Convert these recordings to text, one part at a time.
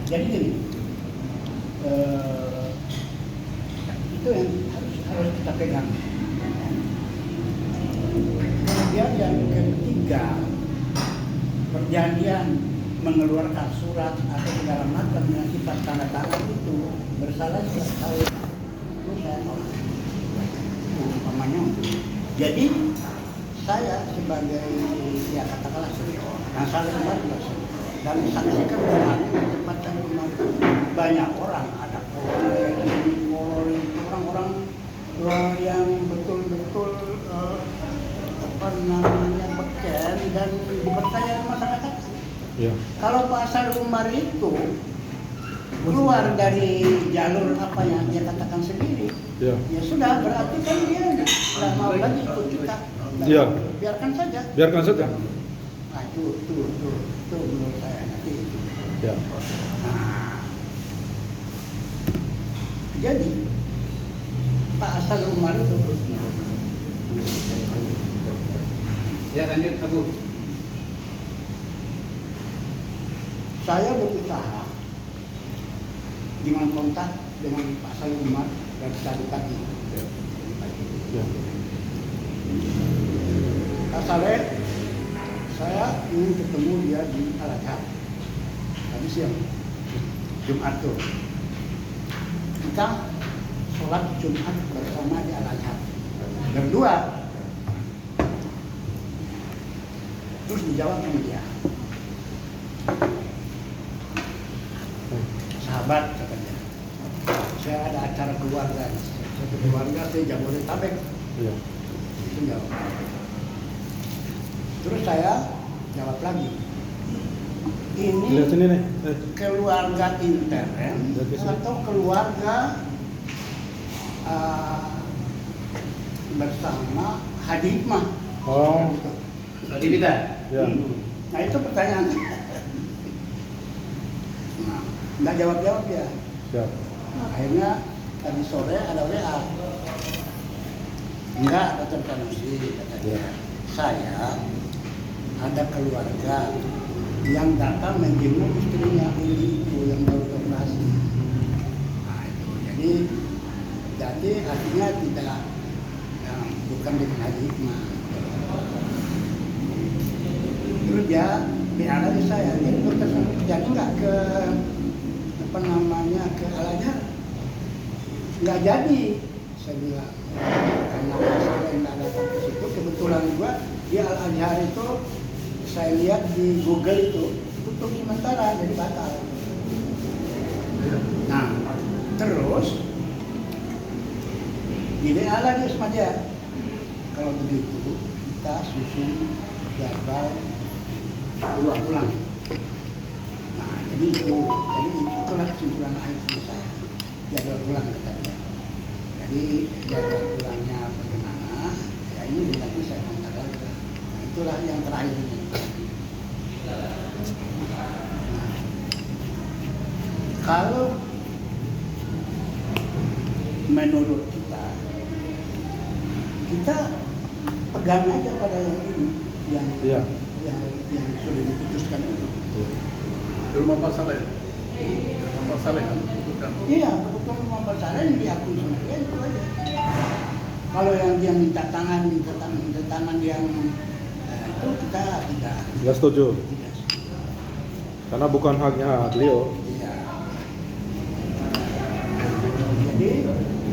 Jadi gini, itu yang harus kita pegang. Kemudian yang ketiga, perjanjian mengeluarkan surat atau segala macam yang sifat tanda tangan itu bersalah setiap tahun. Itu saya tolak. Umpamanya. Jadi saya sebagai ya katakanlah senior, yang saling membantu dan saksikan kemarin tempat yang kemarin banyak orang, ada orang-orang yang betul-betul apa namanya beken dan dipercaya masyarakat. Ya. Kalau Pak Asal Umar itu keluar dari jalur apa yang dia katakan sendiri, Ya. ya sudah berarti kan dia nggak mau lagi ikut kita. Ya. Biarkan saja. Biarkan saja. Nah itu menurut saya nanti. Ya. Nah, jadi Pak Asal Umar itu Ya lanjut Abu. saya berusaha dengan kontak dengan Pak Asal Umar dan tadi pagi. Ya. Pak Saleh, saya ingin ketemu dia di Al-Azhar tadi siang, Jumat tuh. Kita sholat Jumat bersama di Al-Azhar berdua. Terus dijawab sama dia, sahabat katanya, saya ada acara keluarga, satu keluarga saya Jabodetabek. Ya. Itu jawab. Terus saya jawab lagi, ini Lihat sini nih. keluarga intern Lihat ke sini. atau keluarga bersama Haji Hikmah. Oh. Gitu. Tadi kita. Ya. Nah itu pertanyaan. Nah, nggak jawab ya. Siap. Nah, akhirnya tadi sore ada WA. Enggak, Dr. Sanusi, kata dia. Ya. Saya ada keluarga yang datang menjenguk istrinya ini itu yang baru operasi. Nah itu jadi artinya tidak bukan dengan Haji Hikmah. Terus dia BA lagi saya, jadi Dr. Sanusi jadi nggak ke apa namanya ke Al-Azhar? Nggak jadi, saya bilang. Karena saya nggak datang ke situ, kebetulan juga di Al-Azhar itu saya lihat di Google itu tutup sementara, jadi batal. Nah, terus di WA lagi sama dia, kalau begitu kita susun jadwal ulang. Nah, jadi itulah kesimpulan akhir saya, jadwal ulang katanya. Jadi jadwal ulangnya bagaimana? Ya ini nanti saya kontak lagi. Nah, itulah yang terakhir ini. Nah, kalau menurut kita pegang aja pada yang ini, yang Iya. yang sudah diputuskan itu. Di rumah Pak Saleh. Di rumah Pak Saleh kan. Bukan. Iya, keputusan rumah besar yang diakui sama dia itu aja. Kalau yang dia minta tangan yang itu kita tidak. Nggak setuju. Tidak. Karena bukan haknya beliau. Iya. Jadi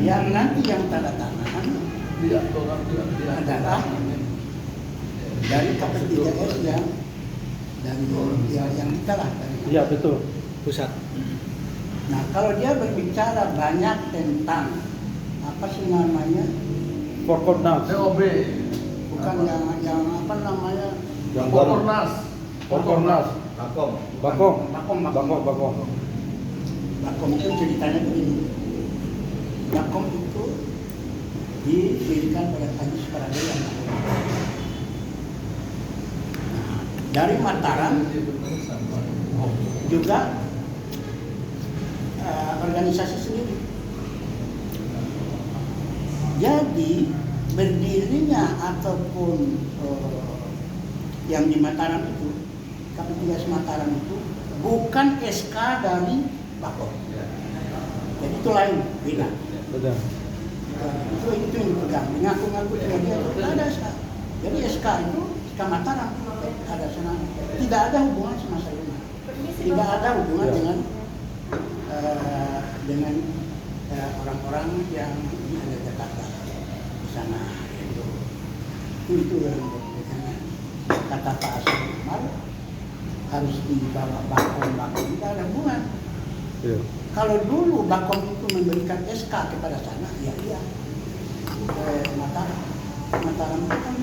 yang nanti yang tanda tangan Tidak, orang tidak adalah dari KP3S yang dari yang kita lah dari. Iya betul. Pusat. Nah kalau dia berbicara banyak tentang apa sih namanya, Forkopnas. COB. bukan yang apa namanya, Yang baru. Forkornas. Forkopnas. Bakom. Bakom. Bakom itu ceritanya begini. Bakom itu didirikan oleh Haji Suparade yang lalu. Nah, dari Mataram juga organisasi sendiri. Jadi berdirinya ataupun yang di Mataram itu, KP3S Mataram itu bukan SK dari Bakom. Jadi itu lain, beda. Betul. Itu yang dipegang. Ngaku-ngaku dengan dia itu tidak ada SK. Jadi SK itu SK Mataram ada sana. Tidak ada hubungan sama Sayuna. Tidak ada hubungan dengan orang-orang yang ada Jakarta di sana. Itu yang berkaitan. Kata Pak Asri Umar harus dibawa Bakom tidak ada hubungan. Iya. Kalau dulu Bakom itu memberikan SK kepada sana, iya. Mataram itu kan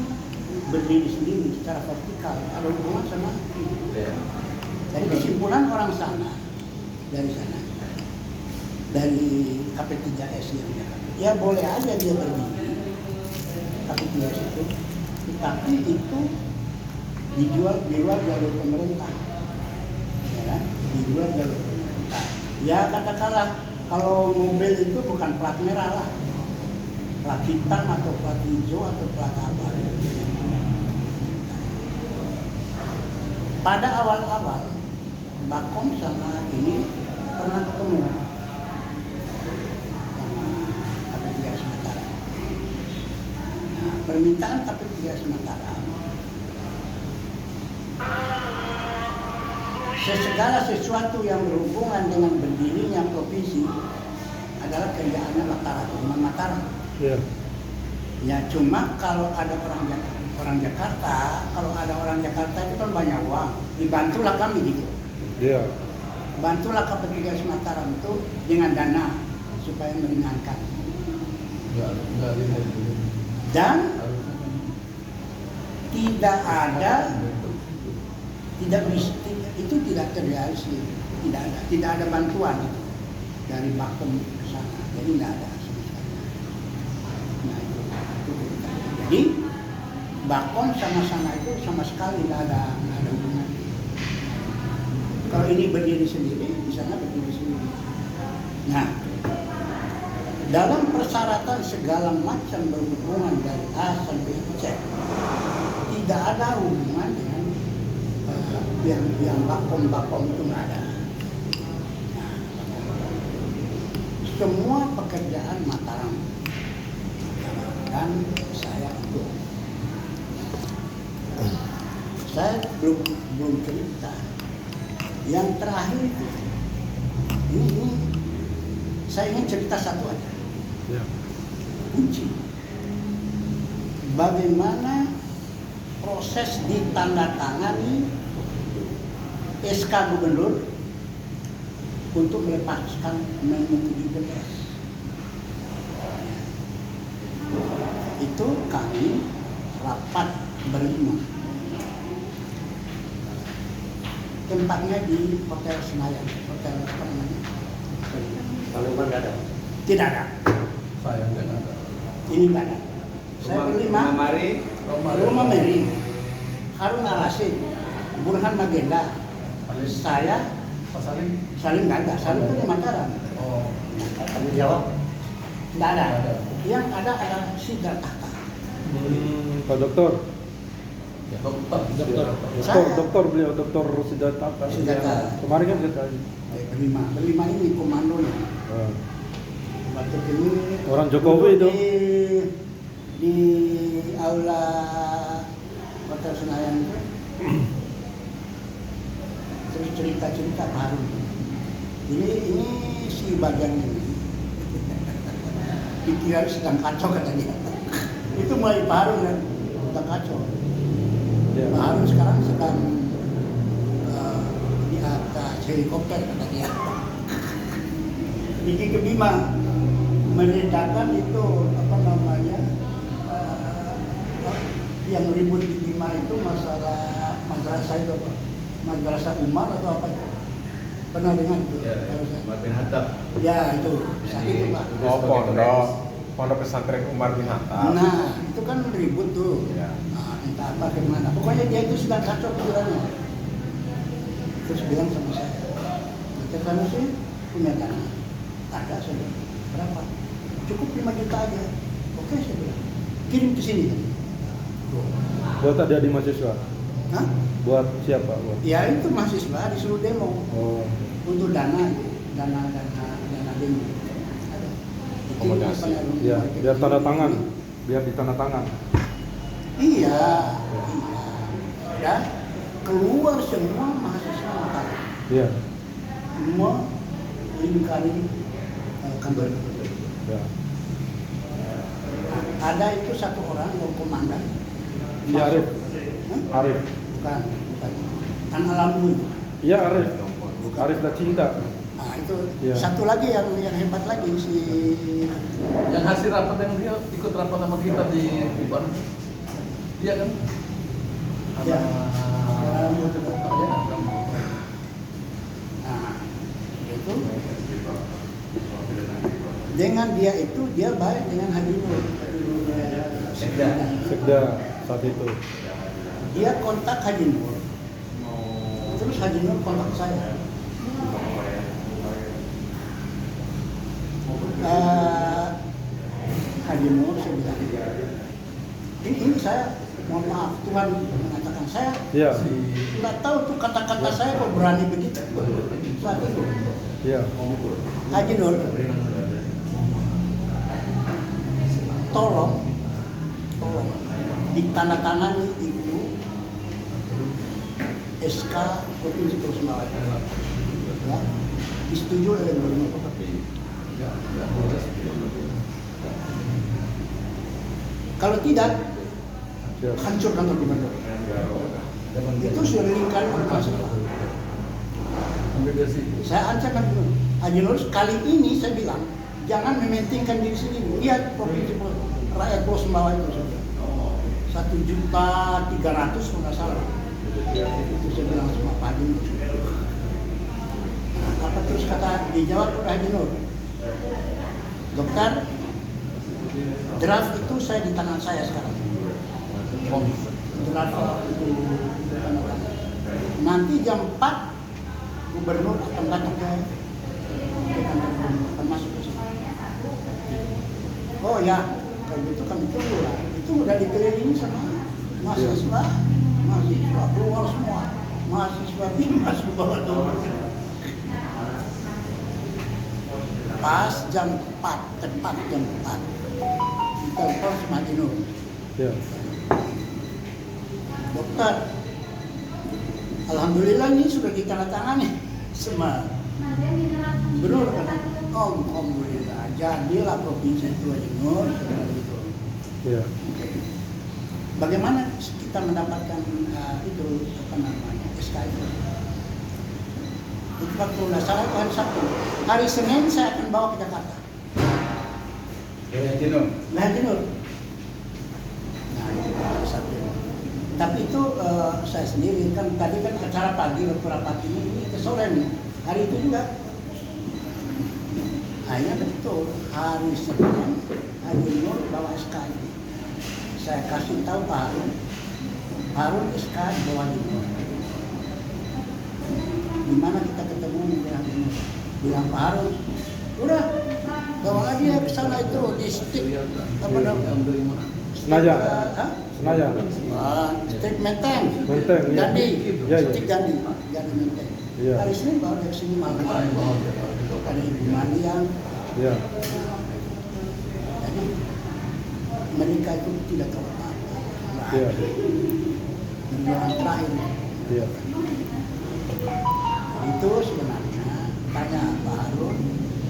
berdiri sendiri secara vertikal, ada hubungan sama itu. Jadi kesimpulan orang sana, dari KP3S yang ya boleh aja dia berdiri KP3S itu, tapi itu dijual jalur pemerintah, ya kan? Dijual jalur pemerintah. Ya katakanlah kalau mobil itu bukan plat merah lah, plat hitam atau plat hijau atau plat apa. Pada awal-awal Bakom sama ini pernah ketemu sama KP3S Mataram. Nah, permintaan KP3S Mataram segala sesuatu yang berhubungan dengan berdirinya provinsi adalah kerjaannya Mataram. Iya. Ya cuma kalau ada orang Jakarta, kalau ada orang Jakarta itu kan banyak uang, dibantulah kami gitu. Iya. Bantulah KP3S Mataram itu dengan dana supaya meringankan. Dan tidak ada, itu tidak terrealisir, tidak ada bantuan itu dari Bakom ke sana, jadi tidak ada sama sekali. Nah itu. Jadi Bakom sama sana itu sama sekali tidak ada hubungan. Kalau ini berdiri sendiri, di sana berdiri sendiri. Nah, dalam persyaratan segala macam berhubungan dari A sampai Z, tidak ada hubungan dengan yang Bakom itu nggak ada. Nah, semua pekerjaan Mataram dan saya ikut. Saya belum cerita. Yang terakhir itu, ini saya ingin cerita satu aja. Ya. Kunci. Bagaimana proses ditandatangani SK Gubernur untuk melepaskan Men-17. Itu kami rapat berlima. Tempatnya di Hotel Senayan, hotel apa namanya? Palembang nggak ada. Tidak ada. Saya nggak ada. Ini nggak ada. Saya berlima. Rumah Mary, Harun Al-Rasyid, Burhan Magenda, saya, Salim nggak ada. Salim itu di Mataram. Oh. Kamu jawab. Nggak ada. Yang ada Siddhartha. Pak Dokter. Dokter. Dokter beliau, Dokter Siddhartha. Siddhartha. Kemarin kan kita Berlima ini komandonya. Waktu ini Orang Jokowi itu. Di aula Hotel Senayan itu terus cerita baru. Ini si bagian ini pikiran sedang kacau kata dia. Itu mulai baru kan, sedang kacau. Ya. Baru sekarang sedang di atas helikopter kata dia. Diki Kedima menandakan itu apa namanya yang ribut di Bima itu masalah madrasah itu apa? Madrasah Umar atau apa itu? Pernah dengar itu? Umar bin Khattab. Ya itu, saat itu Pak. Oh, pondok pesantren Umar bin Khattab. Nah, itu kan ribut tuh. Ya. Nah, entah apa kemana. Pokoknya dia itu sedang kacau pikirannya. Terus bilang sama saya, Dr. Sanusi punya dana? Ada saja. Berapa? Cukup 5 juta aja. Oke saya bilang. Kirim ke sini. Buat ada di mahasiswa. Hah? Buat siapa? Buat. Ya itu mahasiswa disuruh demo Oh. untuk dana demo. Ada. Itu Akomodasi. pengaruh Ya, marketing. biar tanda tangan. Biar ditanda tangan. Iya. Dan keluar semua mahasiswa Mataram. Iya. Semua lingkari kantor. Ya. Ada itu satu orang yang komandan. Iya, Arif. Hah? Arif. Bukan. Kan Alamu itu. Iya, Arif. Arif dah cinta. Nah itu Iya. satu lagi yang hebat lagi si Yang hasil rapat yang dia ikut rapat sama kita di Tuban. Iya kan? Ya. Alamu itu kan. Oh, ya, Alamu. Nah itu dengan dia itu dia baik dengan Haji Nur. Sekda. Sekda saat itu. Dia kontak Haji Nur. Terus Haji Nur kontak saya. Haji Nur saya bilang, ini saya mohon maaf Tuhan mengatakan saya Iya. nggak tahu tuh kata-kata saya kok berani begitu saat itu. Iya. Haji Nur, tolong ditandatangani itu SK Provinsi Sulawesi Selatan, ya, disetujui oleh Gubernur. Kalau tidak, Iya. hancur kantor gubernur. Itu sudah lingkaran mahasiswa. Ambil dari situ. Saya ancam Haji Nur, kali ini saya bilang, jangan mementingkan diri sendiri. Lihat provinsi rakyat Pulau Sumbawa itu sudah 1.300.000 kalau nggak salah. Itu saya bilang sama Pak Haji Nur. Nah, apa terus kata dijawab oleh Haji Nur? Dokter, draft itu saya di tangan saya sekarang. Draft itu nanti jam 4 gubernur akan datang ke kantor gubernur, akan masuk ke sini. Oh ya, kalau gitu kami tunggu lah. Itu udah dikelilingi sama mahasiswa keluar semua, mahasiswa bimas ke bawah dulu. Pas jam 4, tepat jam 4, ditelepon sama Haji Nur. Iya. Dokter, alhamdulillah ini sudah ditandatangani sama gubernur. Oh, alhamdulillah, jadilah provinsi itu Haji Nur. Iya. Bagaimana kita mendapatkan itu apa namanya SK itu? Itu kalau nggak salah itu hari Sabtu. Hari Senin saya akan bawa ke Jakarta. Haji Nur. Nah itu hari Sabtu. Tapi itu saya sendiri kan tadi kan acara pagi waktu rapat ini ke sore nih. Hari itu juga. Hanya betul hari Senin Haji Nur bawa SK ini. Saya kasih tahu Pak Harun SK bawa Haji Nur. Di mana kita ketemu dengan Haji Nur? Bilang Pak Harun, udah bawa aja ke sana itu di stick apa namanya? Senayan. Hah? Senayan. Stick Menteng. Menteng, iya. Gandhi. Iya, iya. Stick Gandhi Menteng. Iya. Hari Senin bawa dari sini malam. Ada Ibu Mariam. Iya. Jadi mereka itu tidak tahu apa-apa. Iya. Ini orang terakhir. Iya. Itu sebenarnya tanya Pak Harun,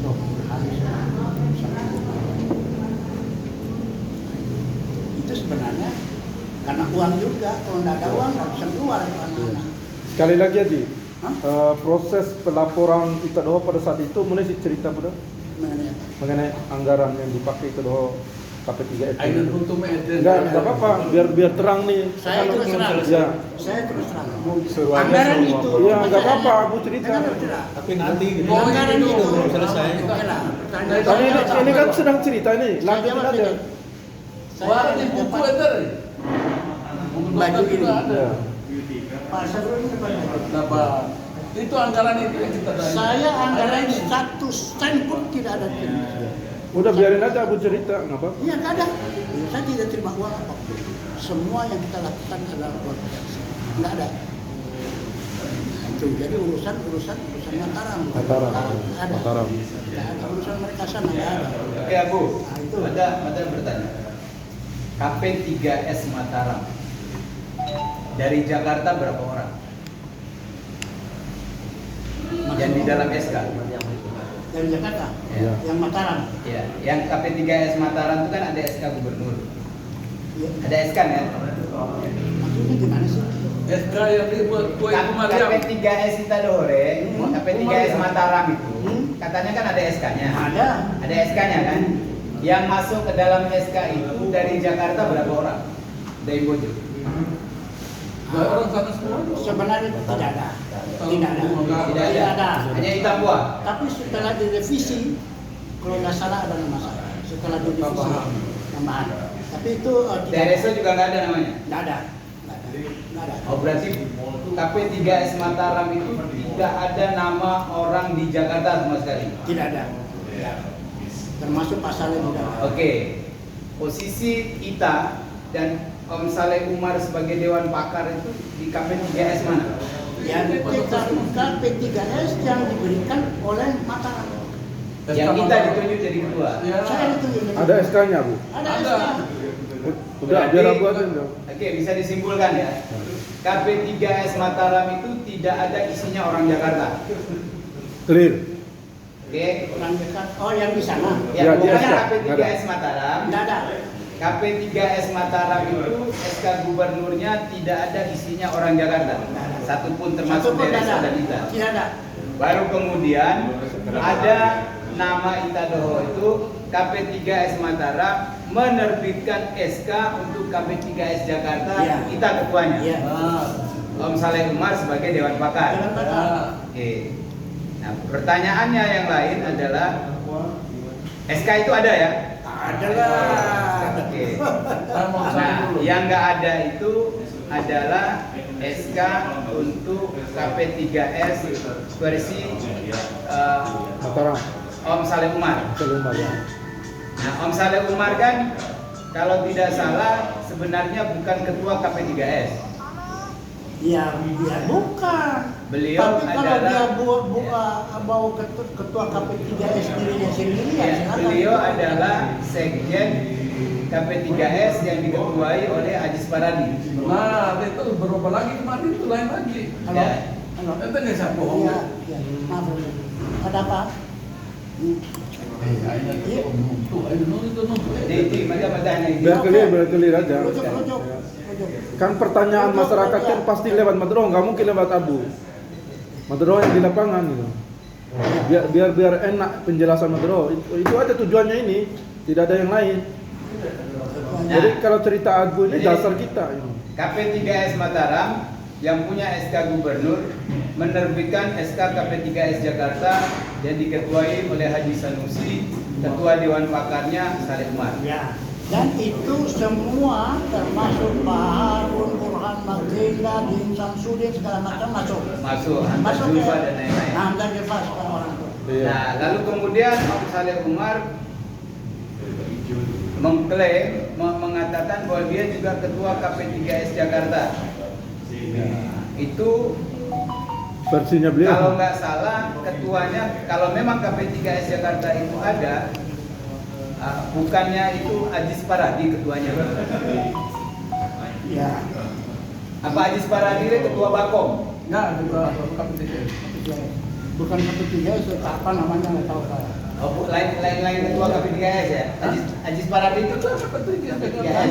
Prof. Harus itu sebenarnya karena uang juga, kalau nggak ada uang nggak bisa keluar ke anak-anak. Sekali lagi Haji, Hah? proses pelaporan Itadoho pada saat itu mulai cerita pada Mengenai mengenai anggaran yang dipakai Itadoho KP3 itu. Aiden untuk Enggak apa-apa, biar terang nih. saya terus terang, Ya. saya terus terang. Seru aja Anggaran semua. itu, Iya, nggak apa-apa, Abu cerita. Jangan bercerita. Tapi nanti gitu. Anggaran itu belum selesai. Oke lah. Tapi ini kan sedang cerita ini, lanjutin aja. Wah, di buku itu. Baju ini. Ya. Pak Sarul ini Kenapa? Itu anggaran itu yang kita tanya. saya anggaran 1 sen pun tidak ada. Udah biarin aja Abu cerita, nggak apa? Iya, nggak ada. Saya tidak terima uang apapun. Semua yang kita lakukan adalah buat bangsa. nggak ada. Nah, itu jadi urusan Mataram. Mataram. Ada. Mataram. Nggak ada urusan mereka sana, nggak ada. Oke Abu, Nah, itu. ada bertanya. KP3S Mataram dari Jakarta berapa orang? Yang di dalam SK? Dari Jakarta, Iya. yang Mataram. Ya, yang KP3S Mataram itu kan ada SK gubernur. Ya. Ada SK kan? Maksudnya gimana sih? SK yang dibuat kue Mariam. KP3S Itadore, KP3S Mataram itu katanya kan ada SK-nya. Ada. Ada SK-nya kan? Yang masuk ke dalam SK itu dari Jakarta berapa orang? Dari Bojo. Nah, orang sana semua. Sebenarnya tidak ada. Tidak ada. Tidak ada. Hanya Itapua. Tapi setelah direvisi, kalau nggak salah ada nama saya. Setelah direvisi, Tambahan. tambahan. Tapi itu DRSO juga nggak ada namanya. Nggak ada. Nggak ada. Oh berarti KP3S Mataram itu tidak ada nama orang di Jakarta sama sekali. Tidak ada. Termasuk pasalnya tidak ada. Oke, posisi Ita dan Om Saleh Umar sebagai Dewan Pakar itu di KP3S mana? Yang KP3S yang diberikan oleh Mataram. Yang kita ditunjuk jadi ketua. Ya. Saya ditunjuk. Ada SK-nya, Bu? Ada. Ada. Udah, biar aku aja. Oke, bisa disimpulkan ya. KP3S Mataram itu tidak ada isinya orang Jakarta. Clear. Oke. Orang dekat. Oh, yang di sana. Ya, Ya, di pokoknya SK. KP3S Mataram. Tidak ada. KP3S Mataram itu SK gubernurnya tidak ada isinya orang Jakarta. Satupun termasuk Satu pun DRSO tidak dan Ita. ada. Tidak ada. Baru kemudian ada nama Ita Doho itu KP3S Mataram menerbitkan SK untuk KP3S Jakarta, Iya. Ita ketuanya. Iya. Om Saleh Umar sebagai Dewan Pakar. Dewan Pakar. Oke. Nah, pertanyaannya yang lain adalah SK itu ada ya? Ada lah. Oke. Saya mau cari Nah, dulu. yang nggak ada itu adalah SK untuk KP3S versi Mataram. Om Saleh Umar. Selumar ya. Nah, Om Saleh Umar kan kalau tidak salah sebenarnya bukan ketua KP3S. Ya, dia bukan. Beliau Tapi kalau adalah- dia bawa ketua KP3S dirinya sendiri ya Ya, silakan. beliau adalah sekjen KP3S yang diketuai oleh Ajis Paradi. Nah, itu berubah lagi kemarin itu lain lagi. Halo. Ya. Halo. Itu nggak saya bohong. Iya, iya. Maaf. Ada apa? Iya. Jadi macam-macamnya ini. Biar clear aja. Rujuk. Kan pertanyaan masyarakat kan pasti lewat Madro, nggak mungkin lewat Abu. Madro yang di lapangan gitu. Biar enak penjelasan Madro. Itu aja tujuannya ini, tidak ada yang lain. Nah. Jadi kalau cerita Abu ini Jadi- dasar kita ini. KP3S Mataram yang punya SK Gubernur menerbitkan SK KP3S Jakarta yang diketuai oleh Haji Sanusi, Ketua Dewan Pakarnya Saleh Umar. Ya. Dan itu semua termasuk Pak Harun, Burhan, Magenda, Din Samsudin segala macam masuk. Masuk Hamzah Masuk Zulfa dan lain-lain. Hamzah Zulfa sekarang orang tua. Iya. Nah, lalu kemudian Om Saleh Umar mengklaim, mengatakan bahwa dia juga ketua KP3S Jakarta. Itu Versinya kalau beliau. nggak salah ketuanya, kalau memang KP3S Jakarta itu ada, bukannya itu Ajis Paradi ketuanya. Ya. Apa Ajis Paradi itu ketua Bakom? Nggak, juga KP3S. Bukan KP3S, apa namanya nggak tahu saya. Oh, lain ketua KP3S ya? Ajis Paradi itu KP3S.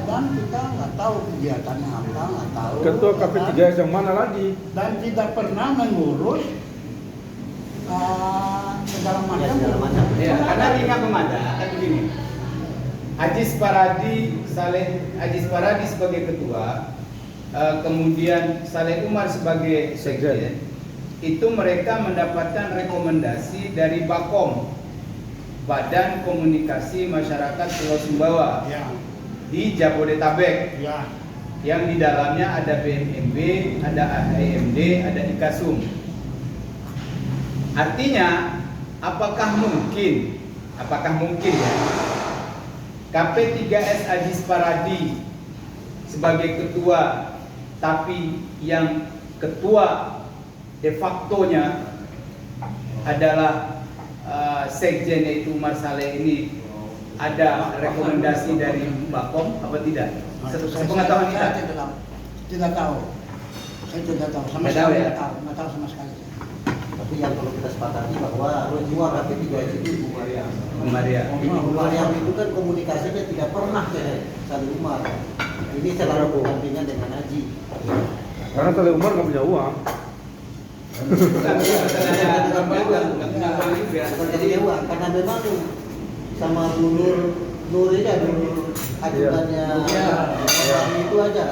Dan kita nggak tahu kegiatannya apa, nggak tahu. Ketua KP3S yang mana lagi? Dan tidak pernah mengurus segala macam. Ya, karena Lina Pemada kan begini. Ajis Paradi sebagai ketua, kemudian Saleh Umar sebagai sekjen, itu mereka mendapatkan rekomendasi dari Bakom, Badan Komunikasi Masyarakat Pulau Sumbawa Ya. di Jabodetabek, Ya. yang di dalamnya ada BNMB, ada AMD, ada IKASUM. Artinya, apakah mungkin ya, KP3S Ajis Paradi sebagai ketua tapi yang ketua de facto-nya adalah sekjen yaitu Umar Saleh ini ada rekomendasi dari Bakom apa tidak? Sepengetahuan kita. Tidak tahu. Saya tidak tahu sama Tidak sekali. tahu ya? Tidak tahu sama sekali. Tapi yang perlu kita sepakati bahwa dua KP3S itu Ibu Mariam. Bu Maria. Ibu Mariam itu kan komunikasinya tidak pernah ke Saleh Umar. Ini selalu berdampingan dengan Haji. Karena Saleh Umar nggak punya uang. Bukan jadi uang, karena memang sama Bu Nur ini ada ajudannya itu aja.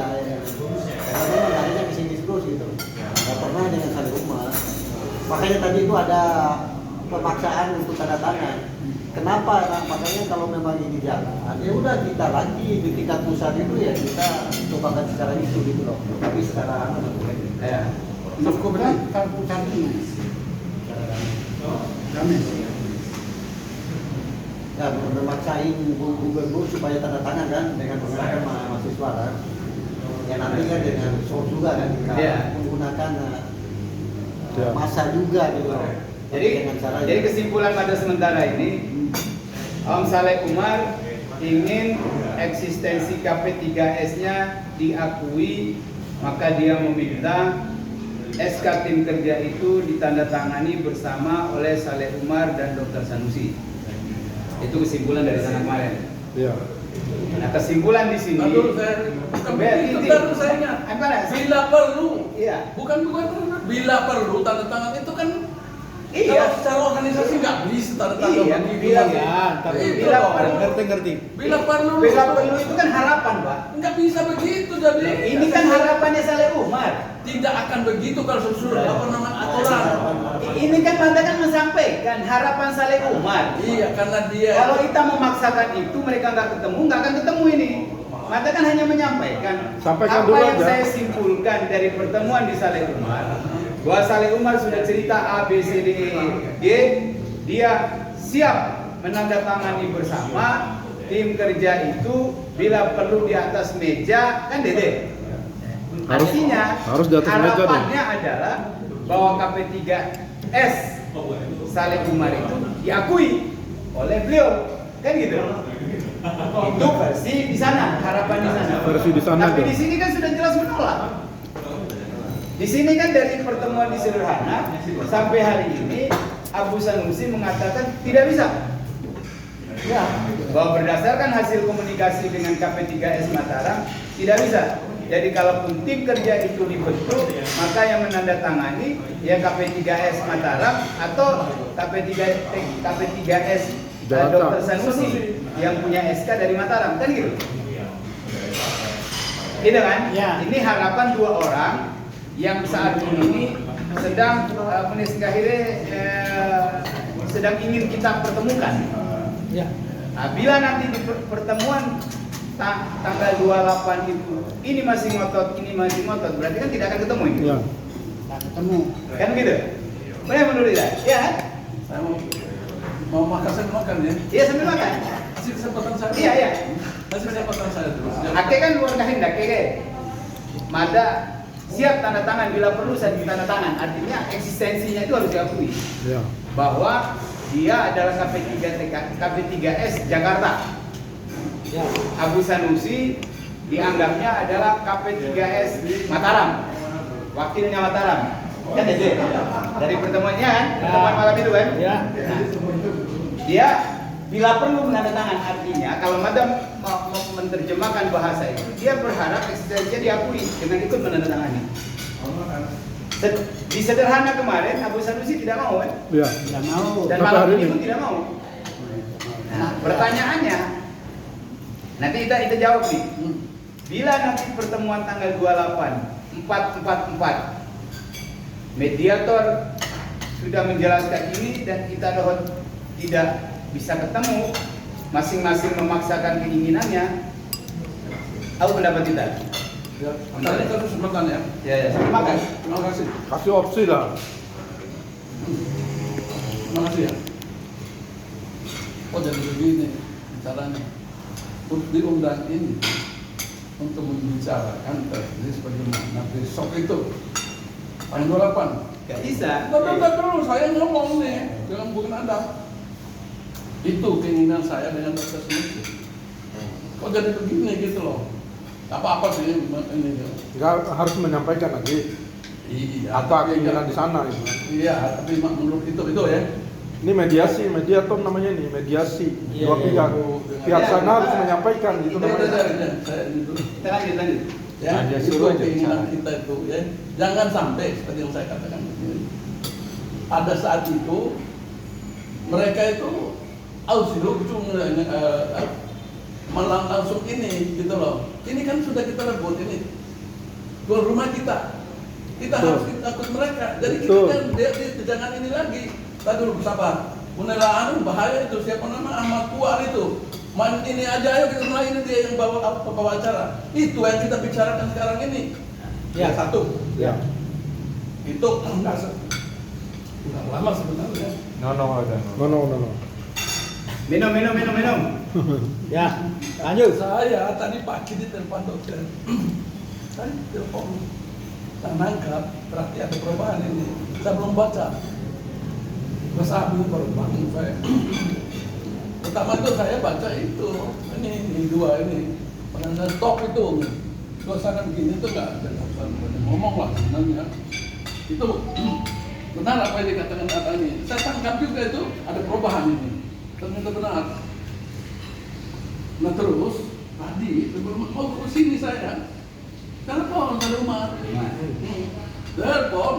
Karena memang larinya kesini terus gitu. Nggak pernah dengan Saleh Umar. Makanya tadi itu ada pemaksaan untuk tanda tangan. Kenapa? Nah, makanya kalau memang ini jalan, ya udah kita lagi di tingkat pusat itu ya kita cobakan secara itu gitu loh. Tapi secara Ya. Cukup kan kalau pusat ini. Kami. ya memaksain gubernur supaya tanda tangan kan dengan menggunakan mahasiswa kan. Ya nanti kan dengan show juga kan kita Ya. menggunakan Ya. masa juga gitu loh. Jadi dengan cara jadi kesimpulan pada sementara ini Om Saleh Umar ingin eksistensi KP3S-nya diakui, maka dia meminta SK tim kerja itu ditandatangani bersama oleh Saleh Umar dan Dr. Sanusi. Itu kesimpulan dari sana kemarin. Iya. Nah, kesimpulan di sini. Betul, saya bukan begitu. Terus saya ingat. Bila perlu, Iya. bukan bila perlu tanda tangan itu kan. Iya. Kalau secara organisasi nggak bisa tanda tangan Iya, begitu. bila Tapi bila perlu. Ngerti. Bila perlu. Bila perlu itu kan harapan, Pak. Nggak bisa begitu jadi. Nah, ini kan harapannya Saleh Umar. Tidak akan begitu kalau sudah apa namanya aturan. Ini kan Anda kan menyampaikan harapan Saleh Umar. Iya, karena dia. Kalau kita memaksakan itu mereka nggak akan ketemu ini. Maka kan hanya menyampaikan Sampaikan apa dulu yang aja. saya simpulkan dari pertemuan di Saleh Umar, bahwa Saleh Umar sudah cerita A, B, C, D, E, G, dia siap menandatangani bersama tim kerja itu bila perlu di atas meja, kan Dede. Artinya harus di atas meja dong. harapannya adalah bahwa KP3S Saleh Umar itu diakui oleh beliau, kan gitu. Itu versi di sana, harapan di sana. Versi di sana, Tapi kan? di sini kan sudah jelas menolak. Di sini kan dari pertemuan di Sederhana sampai hari ini Abu Sanusi mengatakan tidak bisa. Ya, bahwa berdasarkan hasil komunikasi dengan KP3S Mataram tidak bisa. Jadi kalaupun tim kerja itu dibentuk, maka yang menandatangani ya KP3S Mataram atau KP3S Dr. Sanusi yang punya SK dari Mataram, kan gitu? Gitu kan? Ya. Ini harapan dua orang yang saat ini sedang sedang ingin kita pertemukan. Ya. Nah, bila nanti di pertemuan tanggal 28 itu ini masih ngotot, berarti kan tidak akan ketemu ini. Iya. Tak ketemu. Kan gitu? Benar menurut Ida? Ya kan? Saya mau makan, saya makan ya. Iya, sambil makan. Hasil kesempatan saya. Iya, iya. Hasil kesempatan saya terus. Ake kan luar kehendak, Mada siap tanda tangan bila perlu saya tanda tangan. Artinya eksistensinya itu harus diakui. Iya. Bahwa dia adalah KP3S Jakarta. Ya. Abu Sanusi dianggapnya adalah KP3S Mataram, wakilnya Mataram, kan aja dari pertemuannya kan, pertemuan malam itu kan. Ya. Nah, dia bila perlu menandatangan, artinya kalau Madam mau menerjemahkan bahasa itu, dia berharap eksistensinya diakui dengan ikut menandatangani. Di Sederhana kemarin Abu Sanusi tidak mau kan, Iya. Tidak mau. dan Sampai malam hari ini ini. pun tidak mau. Nah, pertanyaannya, nanti kita jawab nih. Bila nanti pertemuan tanggal 28, 444, mediator sudah menjelaskan ini dan kita tidak bisa ketemu, masing-masing memaksakan keinginannya, apa pendapat kita? Ya, tadi terus sebentar ya. Ya, sambil makan. Terima kasih. Kasih opsi lah. Terima kasih ya. Oh jadi begini caranya. Untuk diundang ini untuk membicarakan teknis bagaimana besok itu tanggal 28. Gak bisa. Bentar dulu, saya ngomong nih, jangan bukan Anda. Itu keinginan saya dengan Dr. Sanusi. Kok jadi begini gitu loh? Apa-apa sih ini? Nggak harus menyampaikan lagi Iya. apa keinginan di sana itu. Iya, tapi menurut itu ya. Ini mediasi, mediator namanya ini, mediasi. Iya, Dua iya. pihak. Pihak Iya. sana harus menyampaikan gitu Udah, namanya. saya itu. Kita lanjut. Ya, Nah, dia itu suruh aja keinginan bicara. kita itu ya. Jangan sampai seperti yang saya katakan begini. Pada saat itu mereka itu malah langsung ini gitu loh. Ini kan sudah kita rebut ini. Tuan rumah kita. Kita Betul. harus takut mereka. Jadi kita Betul. jangan ini lagi. Tadi dulu sabar. Penelaan bahaya itu. Siapa nama Ahmad Kuar itu. Main ini aja ayo kita mulai, ini dia yang bawa acara. Itu yang kita bicarakan sekarang ini. Ya satu. Ya. Itu udah lama sebenarnya. No, udah. No. Minum. Ya, lanjut. Saya tadi pagi ditelepon dokter. Saya telepon. Saya nangkap, berarti ada perubahan ini. Saya belum baca. Mas Abu baru bangun saya. Pertama itu saya baca itu. Ini dua ini. Penanganan stok itu. Suasana begini itu nggak ada ngomong lah sebenarnya. Itu benar apa yang dikatakan kata ini. Saya tangkap juga itu ada perubahan ini. Ternyata benar. Nah terus tadi sebelum mau ke sini saya telepon ke rumah. Telepon.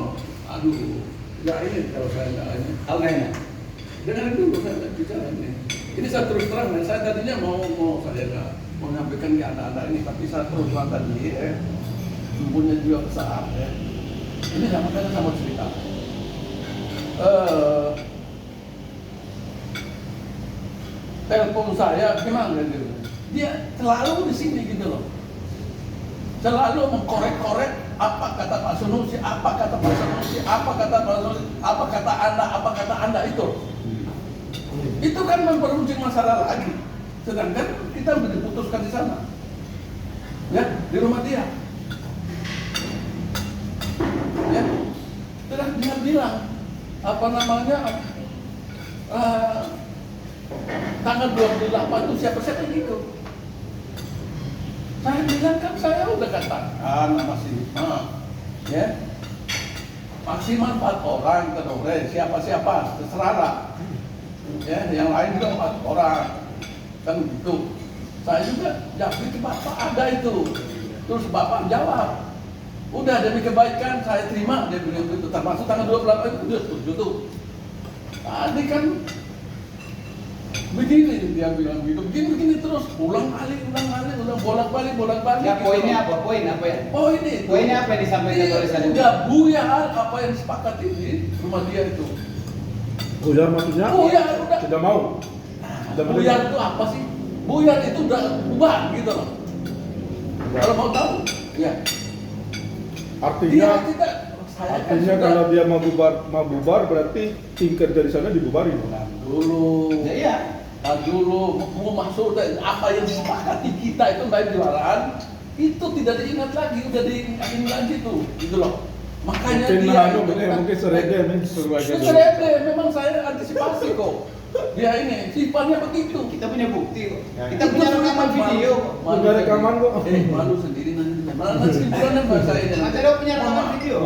Aduh, nggak ini kalau saya nggak ini. Alganya. Dengar dulu saya bicara ini. Ini saya terus terang. Saya tadinya mau saya nggak mau menyampaikan ke anak-anak ini, tapi saya terus terang tadi mempunyai jiwa besar. Ini sama cerita. Telepon saya gimana gitu. Dia selalu di sini gitu loh. Selalu mengkorek-korek apa kata Pak Sanusi, apa kata Pak Sanusi, apa kata Pak Sanusi, apa kata Anda itu. Itu kan memperuncing masalah lagi. Sedangkan kita sudah diputuskan di sana. Ya, di rumah dia. Ya. Terus dia bilang apa namanya? Tanggal 28 itu siapa-siapa gitu. Saya bilang kan saya udah katakan ya maksimal 4 orang terus siapa-siapa terserah lah. Ya, yang lain juga 4 orang kan gitu. Saya juga jawab itu Bapak ada itu. Terus Bapak jawab, udah demi kebaikan saya terima, dia bilang gitu. Termasuk tanggal 28 itu dia setuju tuh. Tadi kan begini dia bilang gitu, begini terus ulang kali, udah bolak-balik. Ya gitu. poinnya apa? Poin apa ya? Poinnya apa yang disampaikan oleh Sanusi? Udah buyar apa yang disepakati di rumah dia itu. Buyar maksudnya? Buyar udah. Tidak mau. Tidak Buyar menerima. itu apa sih? Buyar itu udah bubar gitu loh. Kalau mau tahu, ya. Artinya Saya kan artinya sudah- kalau dia mau bubar berarti tim kerja di sana dibubarin. dulu. Ya, iya. Dulu mau masuk dan apa yang disepakati kita itu baik jualan itu tidak diingat lagi, udah diingatin lagi tuh, gitu loh. Makanya Mungkin serege Suruh aja dulu. serege, memang saya antisipasi kok. Dia ini sifatnya begitu. Kita punya bukti kok. Ya, Kita Itu punya sudah rekaman malu. video. Malu Udah rekaman kok. malu sendiri nanti. Mana kesimpulannya bahasa ini. Nanti ada punya rekaman video.